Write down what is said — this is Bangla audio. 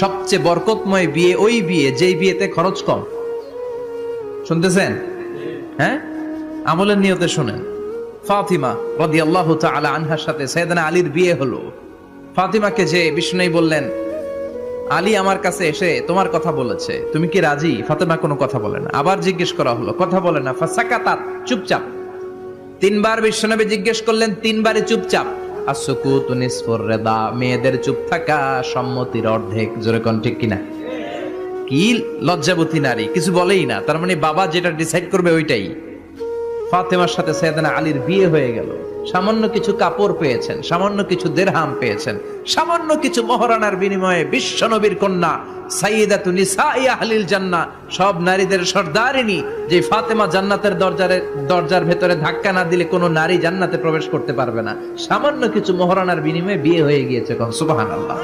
সবচেয়ে বরকতময় বিয়ে ওই বিয়ে যেই বিয়েতে খরচ কম। শুনতেছেন? হ্যাঁ, আমলের নিয়তে শুনেন। ফাতিমা রাদিয়াল্লাহু তাআলা আনহার সাথে সাইয়েদনা আলীর বিয়ে হলো। ফাতিমাকে যে বিষ্ণু বললেন, আলী আমার কাছে এসে তোমার কথা বলেছে, তুমি কি রাজি? ফাতিমা কোনো কথা বলে না। আবার জিজ্ঞেস করা হলো, কথা বলে না। ফাসাকাতাত, চুপচাপ। তিনবার বিশ্বনবী জিজ্ঞেস করলেন, তিনবারই চুপচাপ। আসুকুতু নিসফুর রিদা, মেয়েদের চুপ থাকা সম্মতির অর্ধেক। জোরে কোন ঠিক কিনা? কি লজ্জাবতী নারী, কিছু বলেই না। তার মানে বাবা যেটা ডিসাইড করবে ওইটাই। ফাতেমার সাথে সাইয়েদনা আলীর বিয়ে হয়ে গেল। সামান্য কিছু কাপড় পেয়েছেন, সামান্য কিছু দিরহাম পেয়েছেন, সামান্য কিছু মহরানার বিনিময়ে বিশ্বনবীর কন্যা সাইয়্যিদাতু নিসাই আহলিল জান্নাহ, সব নারীদের সর্দারিনী, যে ফাতেমা জান্নাতের দরজার ভেতরে ধাক্কা না দিলে কোনো নারী জান্নাতে প্রবেশ করতে পারবে না। সামান্য কিছু মহরানার বিনিময়ে বিয়ে হয়ে গিয়েছে। সুবহানাল্লাহ।